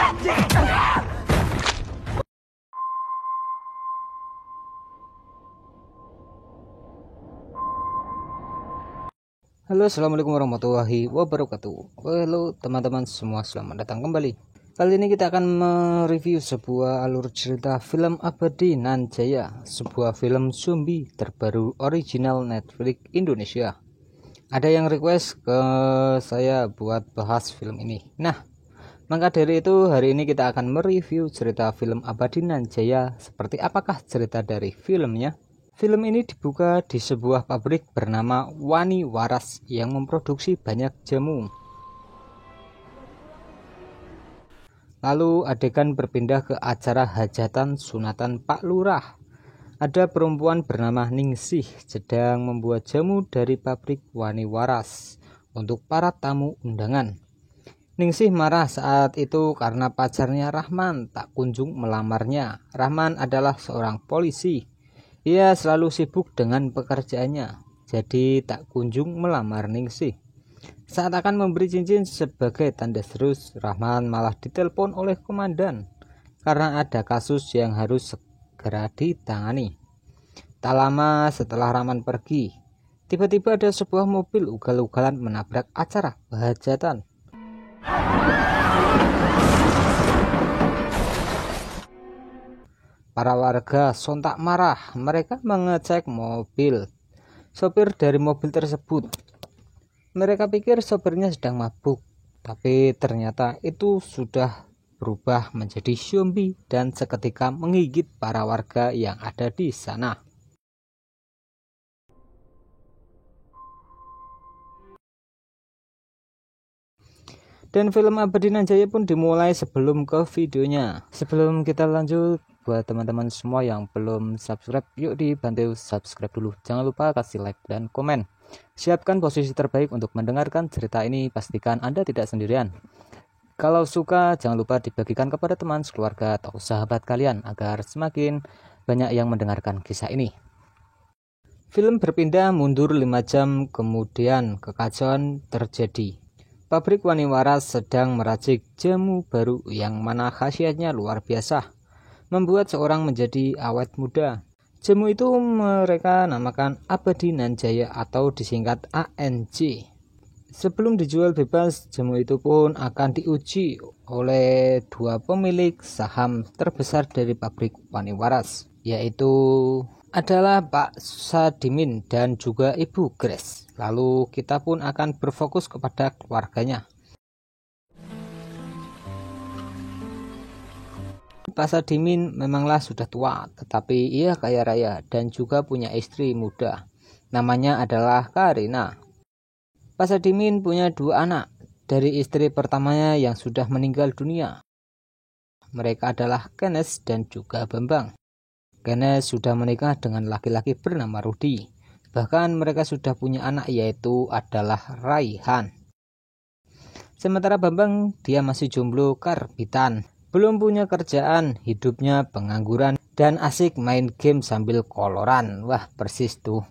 Halo, assalamualaikum warahmatullahi wabarakatuh. Halo teman-teman semua, selamat datang kembali. Kali ini kita akan mereview sebuah alur cerita film Abadi Nan Jaya, sebuah film zombie terbaru original Netflix Indonesia. Ada yang request ke saya buat bahas film ini. Nah, maka dari itu hari ini kita akan mereview cerita film Abadi Nan Jaya. Seperti apakah cerita dari filmnya? Film ini dibuka di sebuah pabrik bernama Wani Waras yang memproduksi banyak jamu. Lalu adegan berpindah ke acara hajatan sunatan Pak Lurah. Ada perempuan bernama Ningsih sedang membuat jamu dari pabrik Wani Waras untuk para tamu undangan. Ningsih marah saat itu karena pacarnya Rahman tak kunjung melamarnya. Rahman adalah seorang polisi. Ia selalu sibuk dengan pekerjaannya, jadi tak kunjung melamar Ningsih. Saat akan memberi cincin sebagai tanda serius, Rahman malah ditelepon oleh komandan karena ada kasus yang harus segera ditangani. Tak lama setelah Rahman pergi, tiba-tiba ada sebuah mobil ugal-ugalan menabrak acara hajatan. Para warga sontak marah. Mereka mengecek mobil sopir dari mobil tersebut. Mereka pikir sopirnya sedang mabuk, tapi ternyata itu sudah berubah menjadi zombie dan seketika menggigit para warga yang ada di sana. Dan film Abadi Nan Jaya pun dimulai sebelum ke videonya. Sebelum kita lanjut, buat teman-teman semua yang belum subscribe, yuk dibantu subscribe dulu. Jangan lupa kasih like dan komen. Siapkan posisi terbaik untuk mendengarkan cerita ini, pastikan Anda tidak sendirian. Kalau suka, jangan lupa dibagikan kepada teman, keluarga, atau sahabat kalian agar semakin banyak yang mendengarkan kisah ini. Film berpindah mundur 5 jam kemudian kekacauan terjadi. Pabrik Wani Waras sedang meracik jamu baru yang mana khasiatnya luar biasa, membuat seorang menjadi awet muda. Jamu itu mereka namakan Abadi Nan Jaya atau disingkat ANJ. Sebelum dijual bebas, jamu itu pun akan diuji oleh dua pemilik saham terbesar dari pabrik Wani Waras, yaitu adalah Pak Sadimin dan juga Ibu Grace. Lalu kita pun akan berfokus kepada keluarganya. Pak Sadimin memanglah sudah tua, tetapi ia kaya raya dan juga punya istri muda. Namanya adalah Karina. Pak Sadimin punya 2 anak dari istri pertamanya yang sudah meninggal dunia. Mereka adalah Kenes dan juga Bambang. Kenes sudah menikah dengan laki-laki bernama Rudi. Bahkan mereka sudah punya anak yaitu adalah Raihan. Sementara Bambang dia masih jomblo karbitan. Belum punya kerjaan, hidupnya pengangguran dan asik main game sambil koloran. Wah, persis tuh.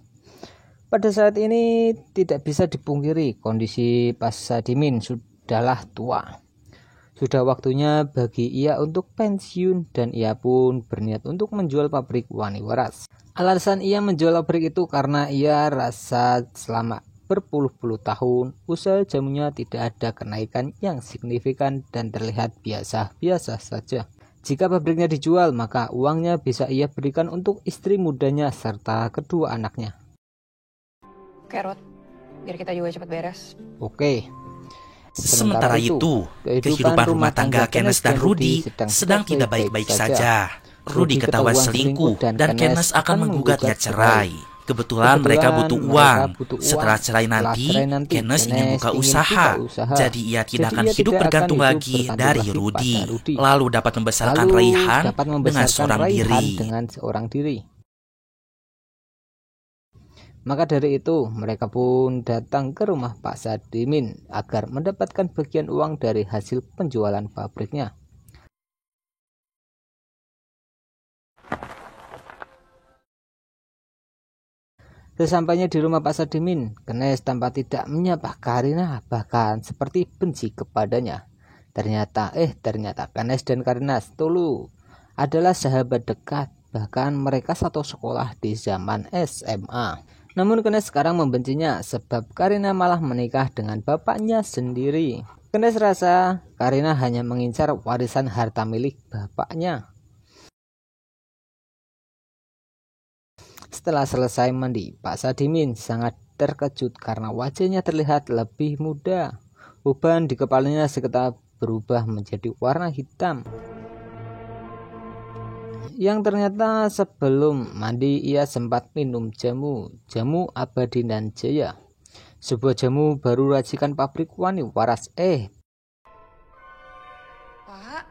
Pada saat ini tidak bisa dipungkiri kondisi Pak Sadimin sudahlah tua. Sudah waktunya bagi ia untuk pensiun dan ia pun berniat untuk menjual pabrik Wani Waras. Alasan ia menjual pabrik itu karena ia rasa selama berpuluh-puluh tahun usaha jamunya tidak ada kenaikan yang signifikan dan terlihat biasa-biasa saja. Jika pabriknya dijual, maka uangnya bisa ia berikan untuk istri mudanya serta kedua anaknya. Oke, Rod, biar kita juga cepat beres. Oke. Sementara itu, kehidupan rumah tangga Kenes dan Rudi sedang tidak baik-baik saja. Rudi ketahuan selingkuh dan Kenes akan menggugatnya cerai. Kebetulan mereka butuh uang. Setelah cerai nanti, Kenes ingin buka usaha. Jadi ia tidak akan hidup bergantung lagi dari Rudi. Lalu dapat membesarkan Raihan dengan seorang diri. Maka dari itu mereka pun datang ke rumah Pak Sadimin agar mendapatkan bagian uang dari hasil penjualan pabriknya. Sesampainya di rumah Pak Sadimin, Kenes tampak tidak menyapa Karina, bahkan seperti benci kepadanya. Ternyata Ganesh dan Karina dulu adalah sahabat dekat. Bahkan mereka satu sekolah di zaman SMA. Namun Ganesh sekarang membencinya sebab Karina malah menikah dengan bapaknya sendiri. Ganesh rasa Karina hanya mengincar warisan harta milik bapaknya. Setelah selesai mandi, Pak Sadimin sangat terkejut karena wajahnya terlihat lebih muda. Uban di kepalanya seketika berubah menjadi warna hitam. Yang ternyata sebelum mandi ia sempat minum jamu Abadi dan Jaya. Sebuah jamu baru racikan pabrik Wani Waras. Pak.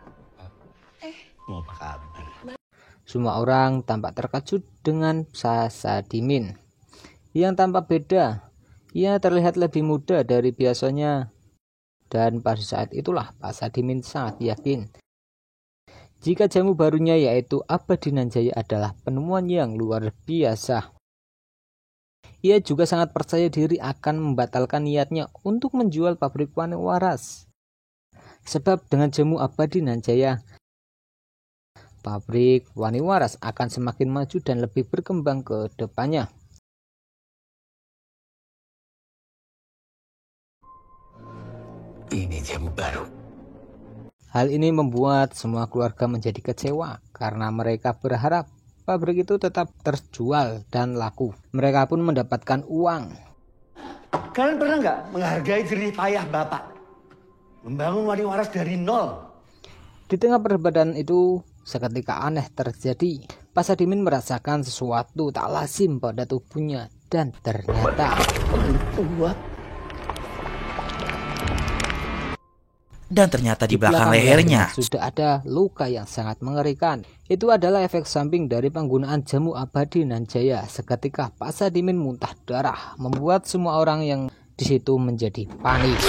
Mau apa kabar? Semua orang tampak terkejut dengan Pak Sadimin. Yang tampak beda, ia terlihat lebih muda dari biasanya. Dan pada saat itulah Pak Sadimin sangat yakin jika jamu barunya yaitu Abadi dan Jaya adalah penemuan yang luar biasa. Ia juga sangat percaya diri akan membatalkan niatnya untuk menjual pabrik Wani Waras. Sebab dengan jamu Abadi dan Jaya, pabrik Wani Waras akan semakin maju dan lebih berkembang ke depannya. Ini jamu baru. Hal ini membuat semua keluarga menjadi kecewa karena mereka berharap pabrik itu tetap terjual dan laku. Mereka pun mendapatkan uang. Kalian pernah nggak menghargai jerih payah Bapak? Membangun Wani Waras dari nol. Di tengah perdebatan itu, seketika aneh terjadi. Pak Sadimin merasakan sesuatu tak lazim pada tubuhnya dan ternyata di belakang lehernya sudah ada luka yang sangat mengerikan. Itu adalah efek samping dari penggunaan jamu Abadi dan Jaya. Seketika Pak Sadimin muntah darah, membuat semua orang yang di situ menjadi panik.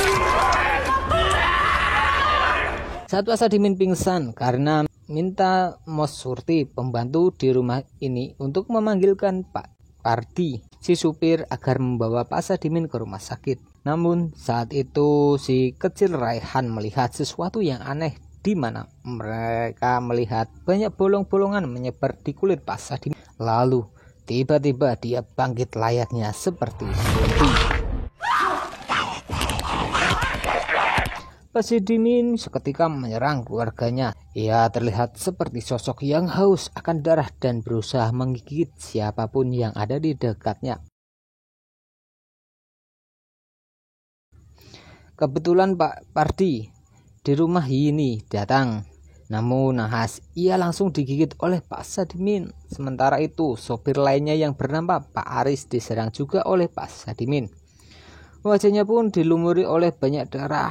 Saat Pak Sadimin pingsan karena minta Mos Surti, pembantu di rumah ini, untuk memanggilkan Pak Pardi, si supir, agar membawa Pak Sadimin ke rumah sakit. Namun saat itu si kecil Raihan melihat sesuatu yang aneh, di mana mereka melihat banyak bolong-bolongan menyebar di kulit Pak Sadimin. Lalu tiba-tiba dia bangkit layaknya seperti zombie. Pak Sadimin seketika menyerang keluarganya. Ia terlihat seperti sosok yang haus akan darah dan berusaha menggigit siapapun yang ada di dekatnya. Kebetulan Pak Pardi di rumah ini datang. Namun nahas ia langsung digigit oleh Pak Sadimin. Sementara itu sopir lainnya yang bernama Pak Aris diserang juga oleh Pak Sadimin. Wajahnya pun dilumuri oleh banyak darah.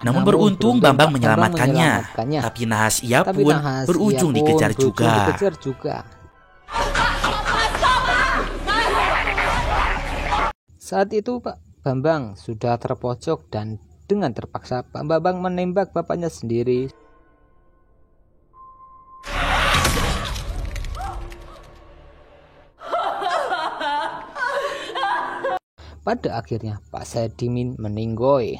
Namun beruntung Bambang menyelamatkannya. Tapi nahas ia pun berujung dikejar juga. Saat itu Pak Bambang sudah terpojok dan dengan terpaksa Pak Bambang menembak bapaknya sendiri. Pada akhirnya Pak Sadimin meninggoy.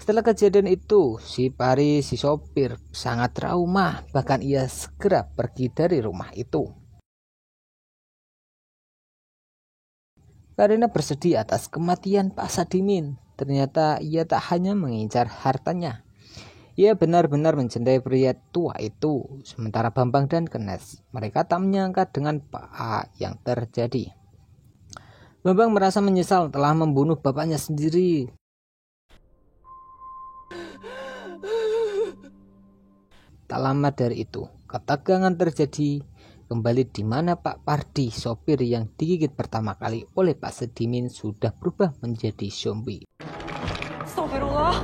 Setelah kejadian itu, si Pari, si sopir, sangat trauma. Bahkan ia segera pergi dari rumah itu. Karina bersedih atas kematian Pak Sadimin. Ternyata ia tak hanya mengincar hartanya. Ia benar-benar mencintai pria tua itu. Sementara Bambang dan Ganesh, mereka tak menyangka dengan apa yang terjadi. Bambang merasa menyesal telah membunuh bapaknya sendiri. Tak lama dari itu, ketegangan terjadi kembali di mana Pak Pardi, sopir yang digigit pertama kali oleh Pak Sadimin, sudah berubah menjadi zombie. Astagfirullah.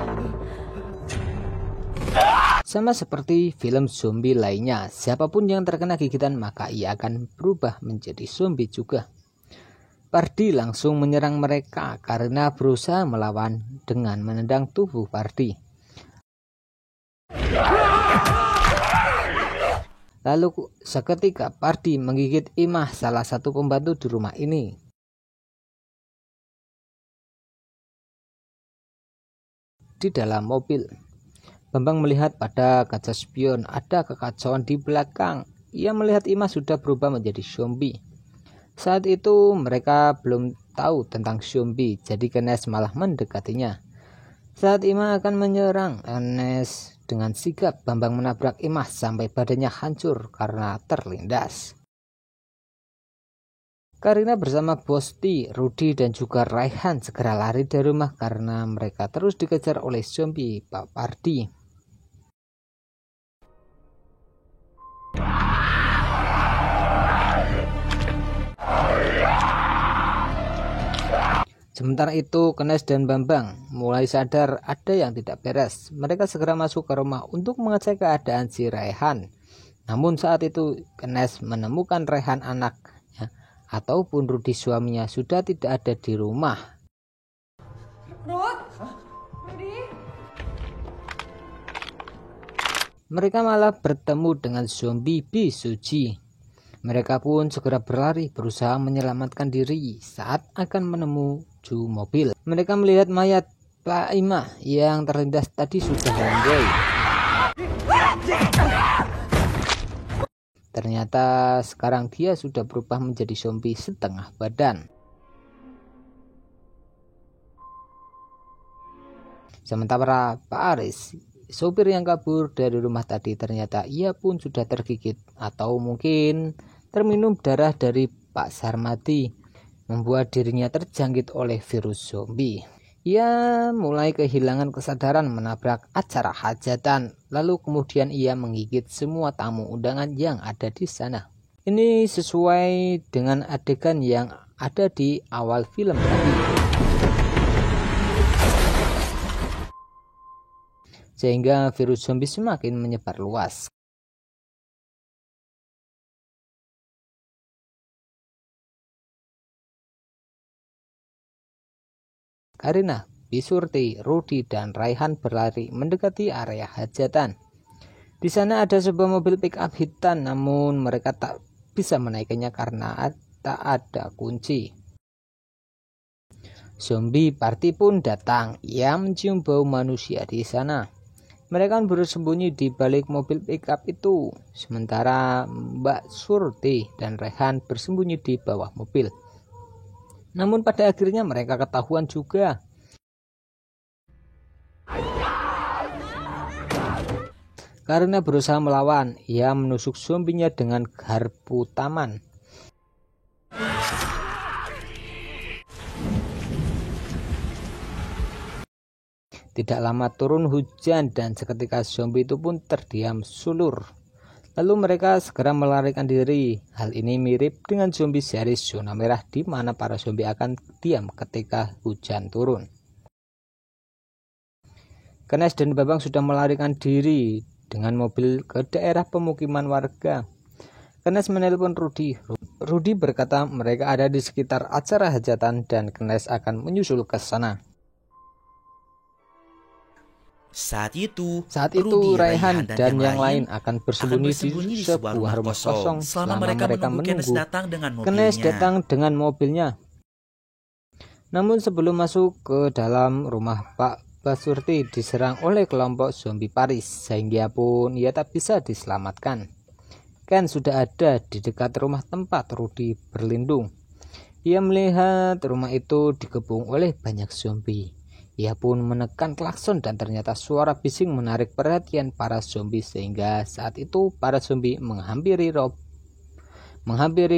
Sama seperti film zombie lainnya, siapapun yang terkena gigitan maka ia akan berubah menjadi zombie juga. Pardi langsung menyerang mereka karena berusaha melawan dengan menendang tubuh Pardi. Lalu seketika Pardi menggigit Imah, salah satu pembantu di rumah ini. Di dalam mobil, Bambang melihat pada kaca spion ada kekacauan di belakang. Ia melihat Imah sudah berubah menjadi zombie. Saat itu mereka belum tahu tentang zombie, jadi Kenes malah mendekatinya. Saat Imah akan menyerang Kenes, dengan sigap Bambang menabrak Imah sampai badannya hancur karena terlindas. Karina bersama Bosti, Rudi dan juga Raihan segera lari dari rumah karena mereka terus dikejar oleh zombie Pak Pardi. Sementara itu, Kenes dan Bambang mulai sadar ada yang tidak beres. Mereka segera masuk ke rumah untuk mengecek keadaan si Raihan. Namun saat itu Kenes menemukan Raihan anaknya ataupun Rudi suaminya sudah tidak ada di rumah. Rudi? Mereka malah bertemu dengan zombie Bisuji. Mereka pun segera berlari berusaha menyelamatkan diri saat akan menuju mobil. Mereka melihat mayat Pak Imah yang terlindas tadi sudah landai. Ternyata sekarang dia sudah berubah menjadi zombie setengah badan. Sementara Pak Aris, sopir yang kabur dari rumah tadi, ternyata ia pun sudah tergigit atau mungkin terminum darah dari Pak Sarmadi, membuat dirinya terjangkit oleh virus zombie. Ia mulai kehilangan kesadaran menabrak acara hajatan, lalu kemudian ia menggigit semua tamu undangan yang ada di sana. Ini sesuai dengan adegan yang ada di awal film tadi. Sehingga virus zombie semakin menyebar luas. Karina, Bisurti, Rudi, dan Raihan berlari mendekati area hajatan. Di sana ada sebuah mobil pick-up hitam, namun mereka tak bisa menaikinya karena tak ada kunci. Zombie Party pun datang. Ia mencium bau manusia di sana. Mereka bersembunyi di balik mobil pick-up itu, sementara Mbak Surti dan Raihan bersembunyi di bawah mobil. Namun pada akhirnya mereka ketahuan juga. Karena berusaha melawan, ia menusuk zombinya dengan garpu taman. Tidak lama turun hujan dan seketika zombie itu pun terdiam sulur. Lalu mereka segera melarikan diri. Hal ini mirip dengan zombie series Zona Merah, di mana para zombie akan diam ketika hujan turun. Kenes dan Bambang sudah melarikan diri dengan mobil ke daerah pemukiman warga. Kenes menelpon Rudi. Rudi berkata mereka ada di sekitar acara hajatan dan Kenes akan menyusul ke sana. Saat itu Raihan dan yang lain akan bersembunyi di sebuah rumah kosong selama mereka menunggu Kenes datang dengan mobilnya. Namun sebelum masuk ke dalam rumah, Pak Basurti diserang oleh kelompok zombie Paris, sehingga pun ia tak bisa diselamatkan. Ken sudah ada di dekat rumah tempat Rudi berlindung. Ia melihat rumah itu dikepung oleh banyak zombie. Ia pun menekan klakson dan ternyata suara bising menarik perhatian para zombie, sehingga saat itu para zombie menghampiri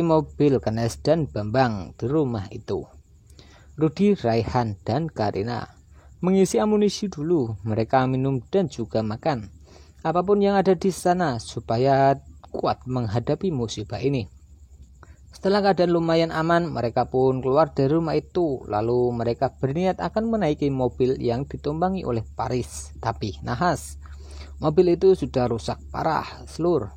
mobil Kenes dan Bambang di rumah itu. Rudi, Raihan, dan Karina mengisi amunisi dulu. Mereka minum dan juga makan apapun yang ada di sana supaya kuat menghadapi musibah ini. Setelah keadaan lumayan aman, mereka pun keluar dari rumah itu. Lalu mereka berniat akan menaiki mobil yang ditumpangi oleh Paris. Tapi nahas, mobil itu sudah rusak parah seluruh.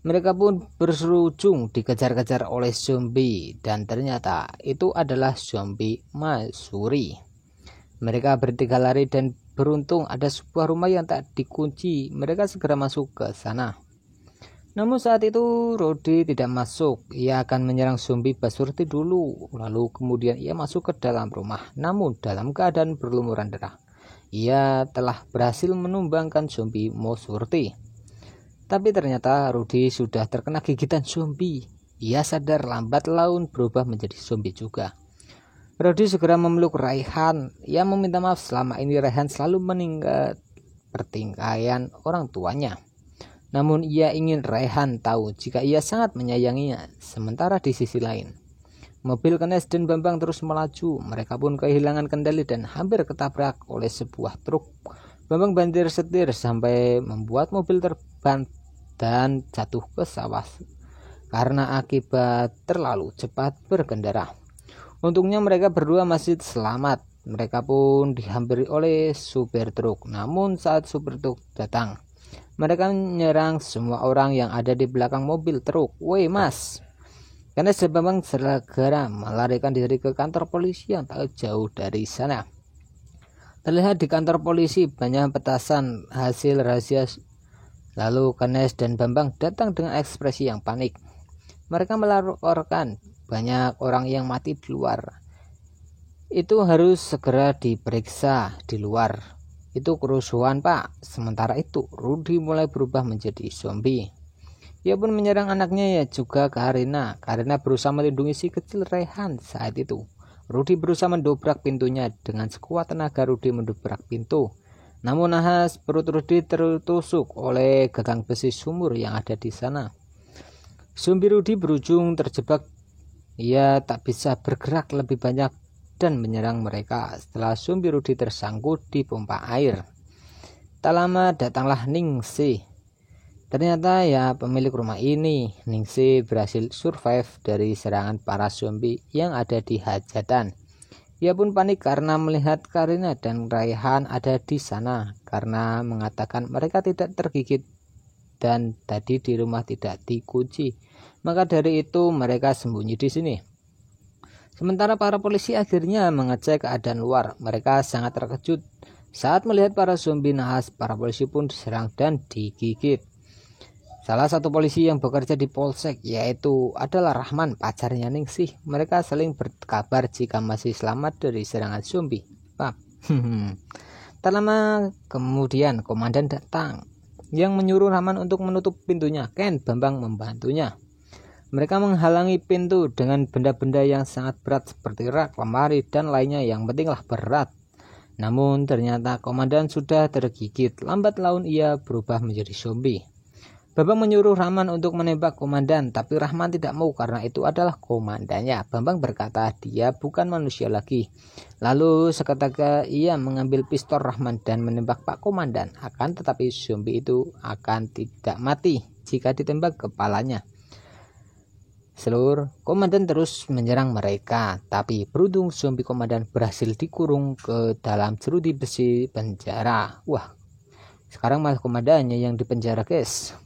Mereka pun berujung dikejar-kejar oleh zombie, dan ternyata itu adalah zombie Masuri. Mereka bertiga lari dan beruntung ada sebuah rumah yang tak dikunci. Mereka segera masuk ke sana. Namun saat itu Rudy tidak masuk. Ia akan menyerang zombie Mbak Surti dulu. Lalu kemudian ia masuk ke dalam rumah. Namun dalam keadaan berlumuran darah. Ia telah berhasil menumbangkan zombie Mbak Surti. Tapi ternyata Rudy sudah terkena gigitan zombie. Ia sadar lambat laun berubah menjadi zombie juga. Rudy segera memeluk Raihan. Ia meminta maaf selama ini Raihan selalu meninggal pertingkaian orang tuanya. Namun ia ingin Raihan tahu jika ia sangat menyayanginya. Sementara di sisi lain, mobil Kenes dan Bambang terus melaju. Mereka pun kehilangan kendali dan hampir ketabrak oleh sebuah truk. Bambang bantir setir sampai membuat mobil terbang dan jatuh ke sawah karena akibat terlalu cepat berkendara. Untungnya mereka berdua masih selamat. Mereka pun dihampiri oleh supir truk. Namun saat supir truk datang, mereka menyerang semua orang yang ada di belakang mobil truk. "Woi mas!" Karena Bambang segera melarikan diri ke kantor polisi yang tak jauh dari sana. Terlihat di kantor polisi banyak petasan hasil rahasia. Lalu Kenes dan Bambang datang dengan ekspresi yang panik. Mereka melaporkan banyak orang yang mati di luar. Itu harus segera diperiksa di luar. Itu kerusuhan pak. Sementara itu Rudy mulai berubah menjadi zombie. Ia pun menyerang anaknya ya juga Karina. Karina berusaha melindungi si kecil Raihan. Saat itu Rudy berusaha mendobrak pintunya. Dengan sekuat tenaga Rudy mendobrak pintu. Namun nahas perut Rudy tertusuk oleh gagang besi sumur yang ada di sana. Zombie Rudy berujung terjebak. Ia tak bisa bergerak lebih banyak dan menyerang mereka. Setelah zombie Rudy tersangkut di pompa air, tak lama datanglah Ningsih. Ternyata ya pemilik rumah ini. Ningsih berhasil survive dari serangan para zombie yang ada di hajatan. Ia pun panik karena melihat Karina dan Raihan ada di sana, karena mengatakan mereka tidak tergigit dan tadi di rumah tidak dikunci. Maka dari itu mereka sembunyi di sini. Sementara para polisi akhirnya mengecek keadaan luar. Mereka sangat terkejut saat melihat para zombie nahas. Para polisi pun diserang dan digigit. Salah satu polisi yang bekerja di polsek yaitu adalah Rahman, pacarnya Ningsih. Mereka saling berkabar jika masih selamat dari serangan zombie. Tak lama kemudian komandan datang yang menyuruh Rahman untuk menutup pintunya. Ken Bambang membantunya. Mereka menghalangi pintu dengan benda-benda yang sangat berat seperti rak, lemari, dan lainnya yang pentinglah berat. Namun ternyata komandan sudah tergigit. Lambat laun ia berubah menjadi zombie. Bambang menyuruh Rahman untuk menembak komandan, tapi Rahman tidak mau karena itu adalah komandannya. Bambang berkata dia bukan manusia lagi. Lalu seketika ia mengambil pistol Rahman dan menembak Pak Komandan. Akan tetapi zombie itu akan tidak mati jika ditembak kepalanya. Seluruh komandan terus menyerang mereka, tapi beruntung zombie komandan berhasil dikurung ke dalam jeruji besi penjara. Wah, sekarang malah komandannya yang dipenjara guys.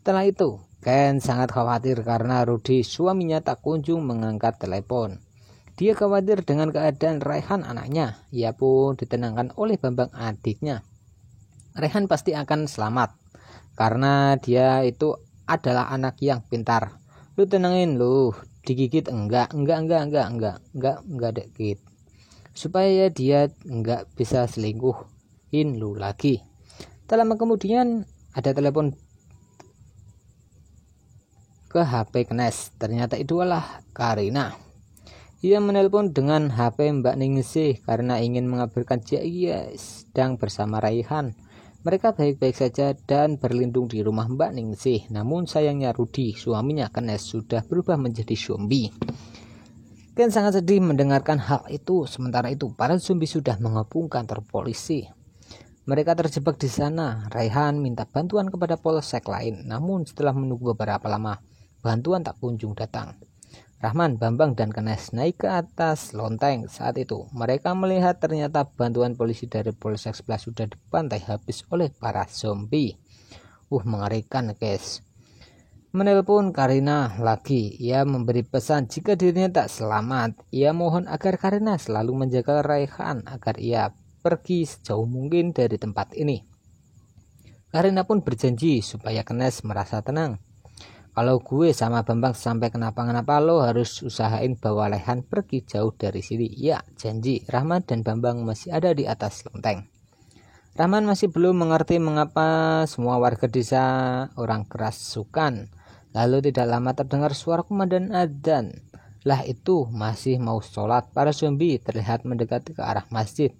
Setelah itu Ken sangat khawatir karena Rudy suaminya tak kunjung mengangkat telepon. Dia khawatir dengan keadaan Raihan anaknya. Ia pun ditenangkan oleh Bambang adiknya. Raihan pasti akan selamat karena dia itu adalah anak yang pintar. Lu tenangin lu, digigit enggak dikit. Supaya dia enggak bisa selingkuhin lu lagi. Tak lama kemudian ada telepon ke HP Kenes. Ternyata itu adalah Karina. Ia menelpon dengan HP Mbak Ningsih karena ingin mengabarkan jika ia sedang bersama Raihan. Mereka baik-baik saja dan berlindung di rumah Mbak Ningsih. Namun sayangnya Rudy, suaminya Kenes, sudah berubah menjadi zombie. Ken sangat sedih mendengarkan hal itu. Sementara itu para zombie sudah mengepung kantor polisi. Mereka terjebak di sana. Raihan minta bantuan kepada polsek lain. Namun setelah menunggu beberapa lama, bantuan tak kunjung datang. Rahman, Bambang, dan Kenes naik ke atas lonteng. Saat itu mereka melihat ternyata bantuan polisi dari polsek sebelah sudah dibantai habis oleh para zombie. Mengerikan guys. Menelpon Karina lagi. Ia memberi pesan jika dirinya tak selamat. Ia mohon agar Karina selalu menjaga Raihan agar ia pergi sejauh mungkin dari tempat ini. Karina pun berjanji supaya Kenes merasa tenang. Kalau gue sama Bambang sampai kenapa-kenapa, lo harus usahain bawa Lehan pergi jauh dari sini. Ya, janji. Rahman dan Bambang masih ada di atas lenteng. Rahman masih belum mengerti mengapa semua warga desa orang kerasukan. Lalu tidak lama terdengar suara kumandang adzan. Lah itu masih mau sholat, para zombie terlihat mendekati ke arah masjid.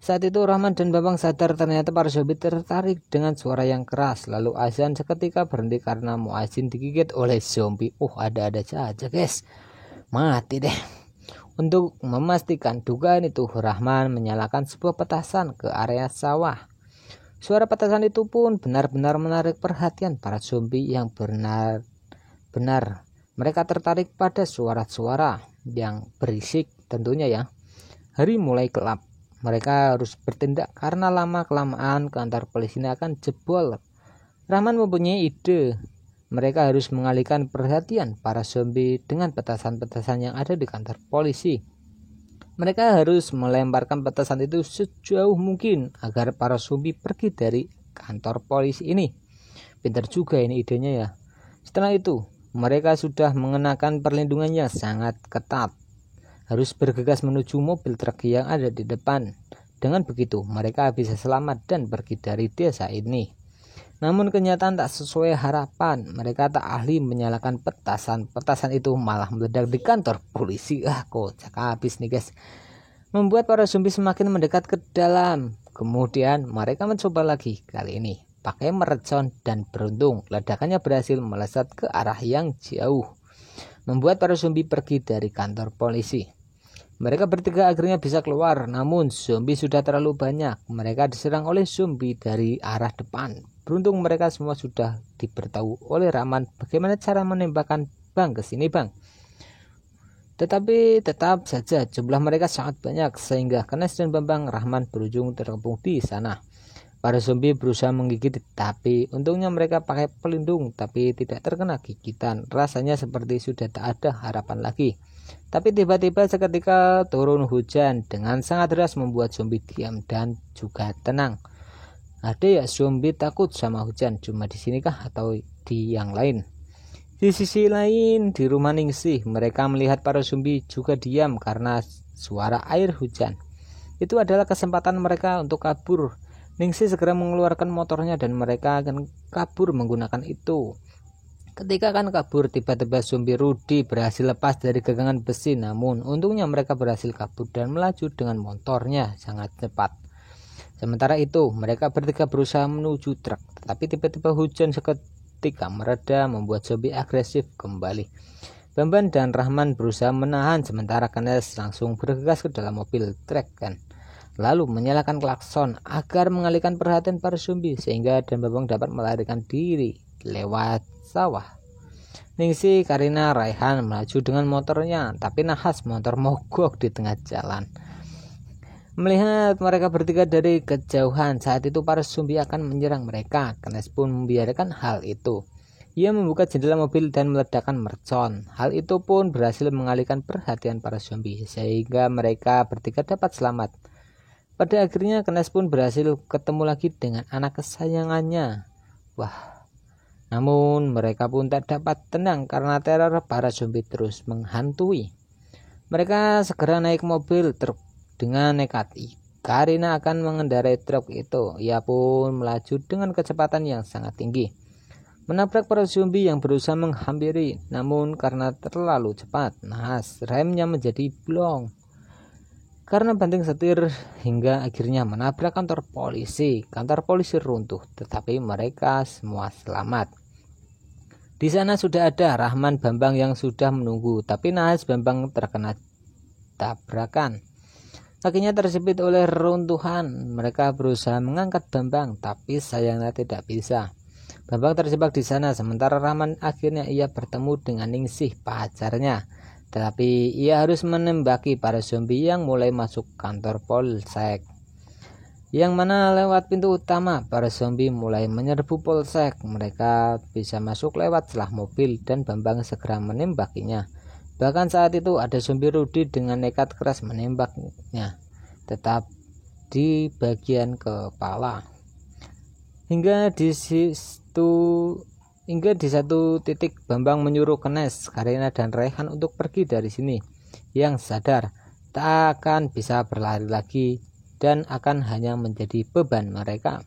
Saat itu Rahman dan Bambang sadar ternyata para zombie tertarik dengan suara yang keras. Lalu azan seketika berhenti karena muazin digigit oleh zombie. Ada-ada saja guys, mati deh. Untuk memastikan dugaan itu, Rahman menyalakan sebuah petasan ke area sawah. Suara petasan itu pun benar-benar menarik perhatian para zombie yang benar-benar mereka tertarik pada suara-suara yang berisik tentunya ya. Hari mulai gelap. Mereka harus bertindak karena lama-kelamaan kantor polisi ini akan jebol. Rahman mempunyai ide. Mereka harus mengalihkan perhatian para zombie dengan petasan-petasan yang ada di kantor polisi. Mereka harus melemparkan petasan itu sejauh mungkin agar para zombie pergi dari kantor polisi ini. Pintar juga ini idenya ya. Setelah itu, mereka sudah mengenakan perlindungan yang sangat ketat. Harus bergegas menuju mobil truk yang ada di depan. Dengan begitu, mereka bisa selamat dan pergi dari desa ini. Namun kenyataan tak sesuai harapan. Mereka tak ahli menyalakan petasan. Petasan itu malah meledak di kantor polisi. Kocak habis nih guys. Membuat para zombie semakin mendekat ke dalam. Kemudian mereka mencoba lagi. Kali ini pakai mercon dan beruntung ledakannya berhasil melesat ke arah yang jauh. Membuat para zombie pergi dari kantor polisi. Mereka bertiga akhirnya bisa keluar, namun zombie sudah terlalu banyak. Mereka diserang oleh zombie dari arah depan. Beruntung mereka semua sudah diberitahu oleh Rahman bagaimana cara menembakkan. Bang, kesini bang. Tetapi tetap saja jumlah mereka sangat banyak sehingga Kenes dan Bambang Rahman berujung terkepung di sana. Para zombie berusaha menggigit, tapi untungnya mereka pakai pelindung tapi tidak terkena gigitan. Rasanya seperti sudah tak ada harapan lagi. Tapi tiba-tiba seketika turun hujan dengan sangat deras membuat zombie diam dan juga tenang. Ada ya zombie takut sama hujan, cuma di sini kah atau di yang lain? Di sisi lain di rumah Ningsih, mereka melihat para zombie juga diam karena suara air hujan. Itu adalah kesempatan mereka untuk kabur. Ningsih segera mengeluarkan motornya dan mereka akan kabur menggunakan itu. Ketika akan kabur, tiba-tiba zombie Rudy berhasil lepas dari gegangan besi. Namun untungnya mereka berhasil kabur dan melaju dengan motornya sangat cepat. Sementara itu mereka bertiga berusaha menuju truk. Tetapi tiba-tiba hujan seketika mereda membuat zombie agresif kembali. Bambang dan Rahman berusaha menahan sementara Kenes langsung bergegas ke dalam mobil truk lalu menyalakan klakson agar mengalihkan perhatian para zombie sehingga dan Bambang dapat melarikan diri lewat sawah. Ningsih, Karina, Raihan melaju dengan motornya, tapi nahas motor mogok di tengah jalan. Melihat mereka bertiga dari kejauhan, saat itu para zombie akan menyerang mereka. Kenes pun membiarkan hal itu. Ia membuka jendela mobil dan meledakkan mercon. Hal itu pun berhasil mengalihkan perhatian para zombie sehingga mereka bertiga dapat selamat. Pada akhirnya Kenes pun berhasil ketemu lagi dengan anak kesayangannya. Namun mereka pun tak dapat tenang karena teror para zombie terus menghantui. Mereka segera naik mobil truk dengan nekat. Karina akan mengendarai truk itu. Ia pun melaju dengan kecepatan yang sangat tinggi, menabrak para zombie yang berusaha menghampiri. Namun karena terlalu cepat, nahas remnya menjadi blong karena banting setir hingga akhirnya menabrak kantor polisi. Kantor polisi runtuh, tetapi mereka semua selamat. Di sana sudah ada Rahman Bambang yang sudah menunggu, tapi nahas Bambang terkena tabrakan. Kakinya tersebit oleh reruntuhan. Mereka berusaha mengangkat Bambang, tapi sayangnya tidak bisa. Bambang terjebak di sana, sementara Rahman akhirnya ia bertemu dengan Ningsih, pacarnya. Tetapi ia harus menembaki para zombie yang mulai masuk kantor polsek. Yang mana lewat pintu utama, para zombie mulai menyerbu polsek. Mereka bisa masuk lewat celah mobil dan Bambang segera menembakinya. Bahkan saat itu ada zombie Rudy dengan nekat keras menembaknya, tetap di bagian kepala. Hingga di situ Hingga di satu titik Bambang menyuruh Kenes, Karina dan Raihan untuk pergi dari sini. Yang sadar tak akan bisa berlari lagi dan akan hanya menjadi beban mereka.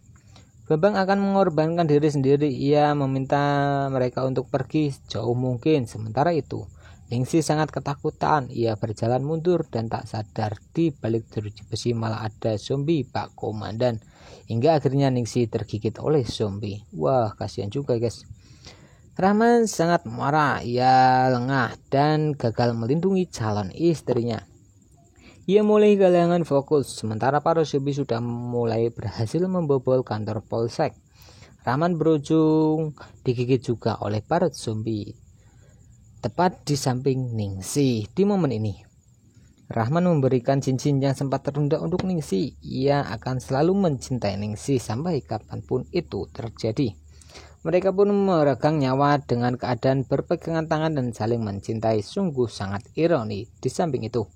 Bambang akan mengorbankan diri sendiri. Ia meminta mereka untuk pergi sejauh mungkin. Sementara itu, Ningsih sangat ketakutan. Ia berjalan mundur dan tak sadar di balik jeruji besi malah ada zombie Pak Komandan. Hingga akhirnya Ningsih tergigit oleh zombie. Wah, kasihan juga guys. Rahman sangat marah. Ia lengah dan gagal melindungi calon istrinya. Ia mulai kehilangan fokus, sementara para zombie sudah mulai berhasil membobol kantor polsek. Rahman berujung digigit juga oleh para zombie, tepat di samping Ningsih. Di momen ini, Rahman memberikan cincin yang sempat tertunda untuk Ningsih. Ia akan selalu mencintai Ningsih sampai kapanpun itu terjadi. Mereka pun meregang nyawa dengan keadaan berpegangan tangan dan saling mencintai. Sungguh sangat ironi. Di samping itu,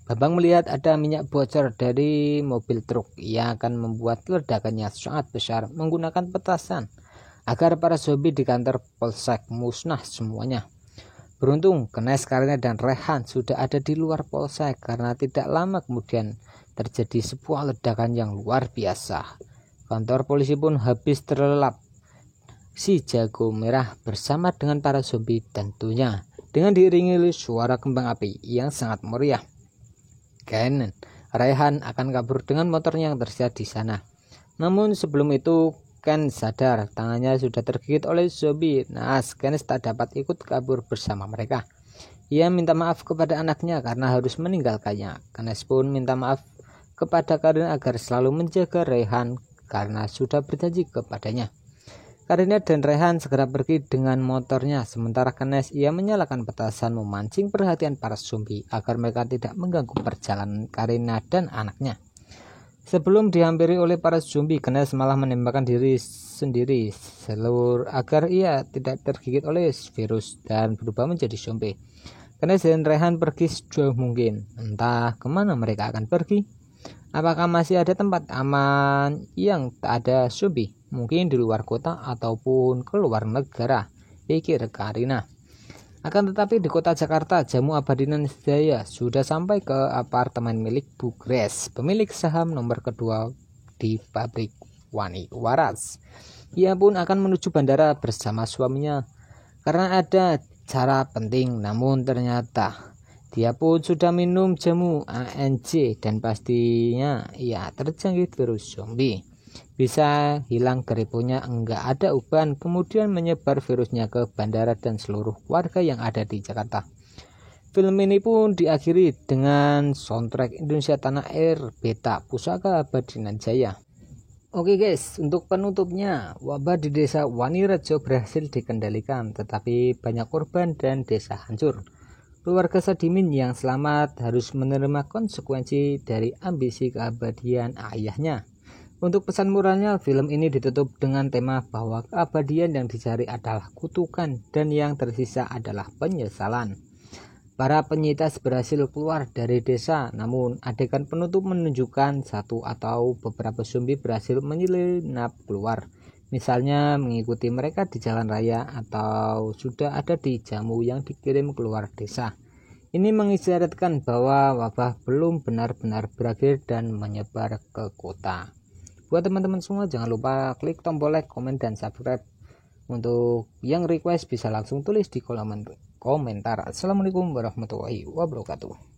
Bambang melihat ada minyak bocor dari mobil truk. Ia akan membuat ledakannya sangat besar menggunakan petasan agar para zombie di kantor polsek musnah semuanya. Beruntung Kenes, Karina dan Raihan sudah ada di luar polsek karena tidak lama kemudian terjadi sebuah ledakan yang luar biasa. Kantor polisi pun habis terlelap. Si jago merah bersama dengan para zombie tentunya dengan diiringi suara kembang api yang sangat meriah. Raihan akan kabur dengan motornya yang tersedia di sana. Namun sebelum itu Ken sadar tangannya sudah tergigit oleh zombie. Naas, Ken tak dapat ikut kabur bersama mereka. Ia minta maaf kepada anaknya karena harus meninggalkannya. Kenes pun minta maaf kepada Karina agar selalu menjaga Raihan karena sudah berjanji kepadanya. Karina dan Raihan segera pergi dengan motornya, sementara Kenes ia menyalakan petasan memancing perhatian para zombie agar mereka tidak mengganggu perjalanan Karina dan anaknya. Sebelum dihampiri oleh para zombie, Kenes malah menembakkan diri sendiri agar ia tidak tergigit oleh virus dan berubah menjadi zombie. Kenes dan Raihan pergi sejauh mungkin. Entah kemana mereka akan pergi. Apakah masih ada tempat aman yang tak ada zombie? Mungkin di luar kota ataupun ke luar negara, pikir Karina. Akan tetapi di kota Jakarta, Jamu Abadinan Jaya sudah sampai ke apartemen milik Bu Grace, pemilik saham nomor kedua di pabrik Wani Waras. Ia pun akan menuju bandara bersama suaminya karena ada cara penting, namun ternyata dia pun sudah minum jamu ANJ dan pastinya ia terjangkit virus zombie. Bisa hilang geriponya enggak ada uban, kemudian menyebar virusnya ke bandara dan seluruh warga yang ada di Jakarta. Film ini pun diakhiri dengan soundtrack Indonesia Tanah Air Beta Pusaka Abadinan Jaya. Oke guys, untuk penutupnya, wabah di desa Wanirejo berhasil dikendalikan, tetapi banyak korban dan desa hancur. Keluarga Sadimin yang selamat harus menerima konsekuensi dari ambisi keabadian ayahnya. Untuk pesan moralnya, film ini ditutup dengan tema bahwa keabadian yang dicari adalah kutukan dan yang tersisa adalah penyesalan. Para penyintas berhasil keluar dari desa, namun adegan penutup menunjukkan satu atau beberapa zombie berhasil menyelinap keluar. Misalnya mengikuti mereka di jalan raya atau sudah ada di jamu yang dikirim keluar desa. Ini mengisyaratkan bahwa wabah belum benar-benar berakhir dan menyebar ke kota. Buat teman-teman semua, jangan lupa klik tombol like, komen, dan subscribe. Untuk yang request bisa langsung tulis di kolom komentar. Assalamualaikum warahmatullahi wabarakatuh.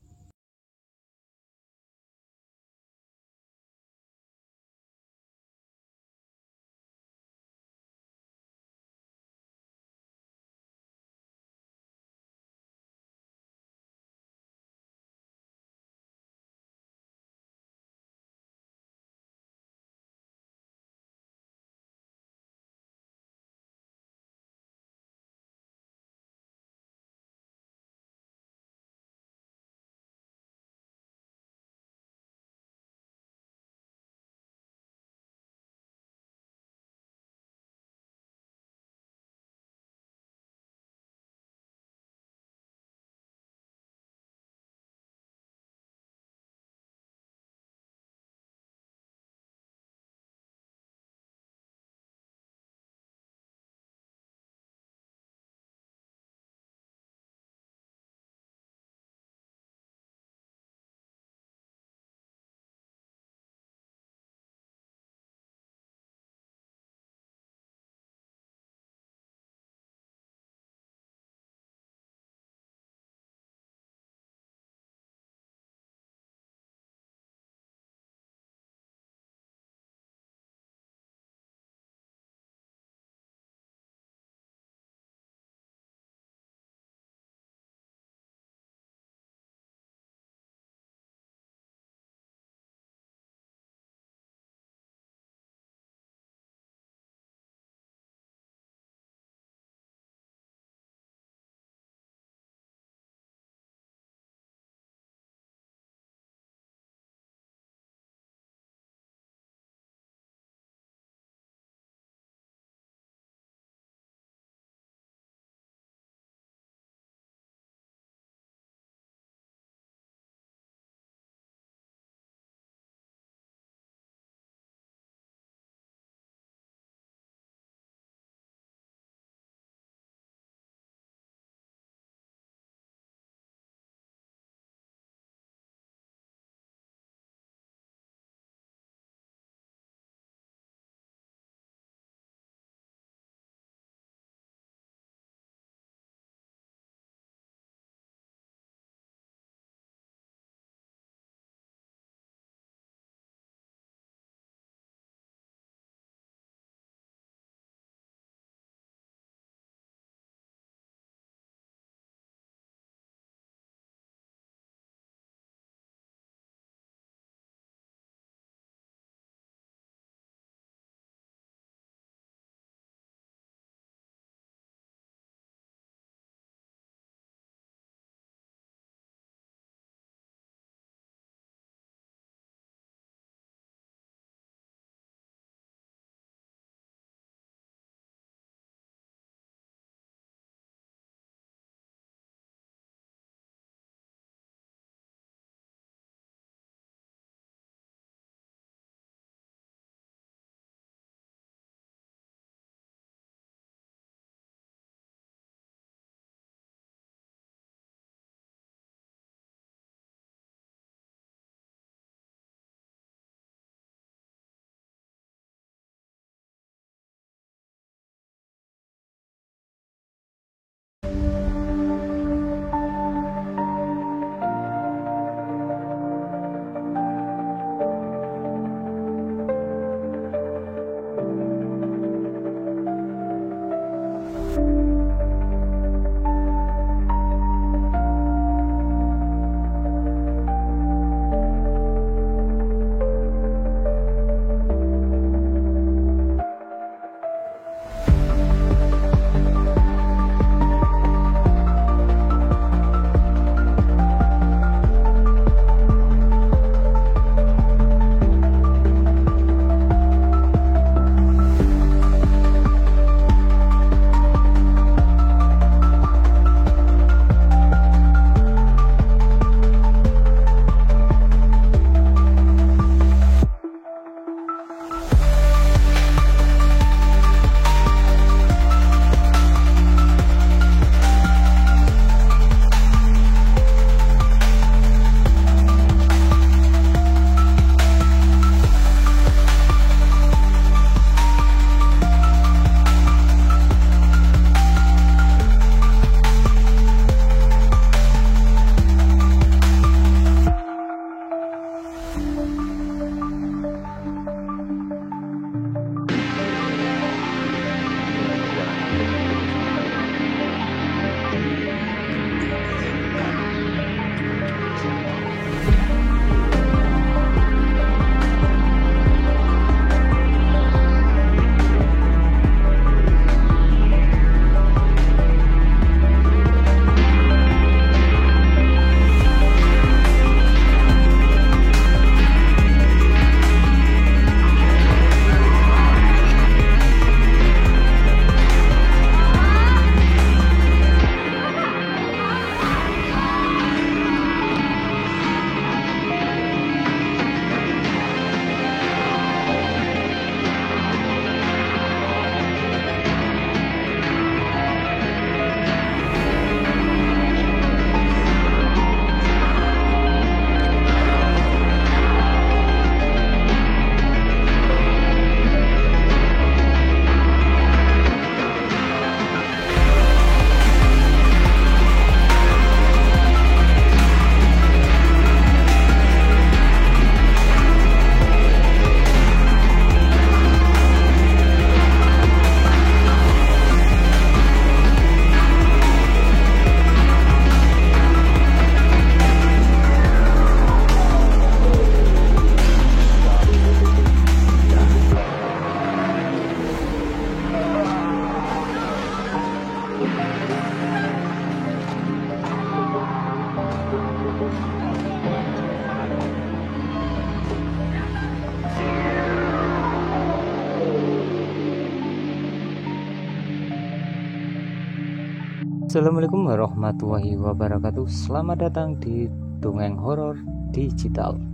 Assalamualaikum warahmatullahi wabarakatuh. Selamat datang di Dongeng Horor Digital.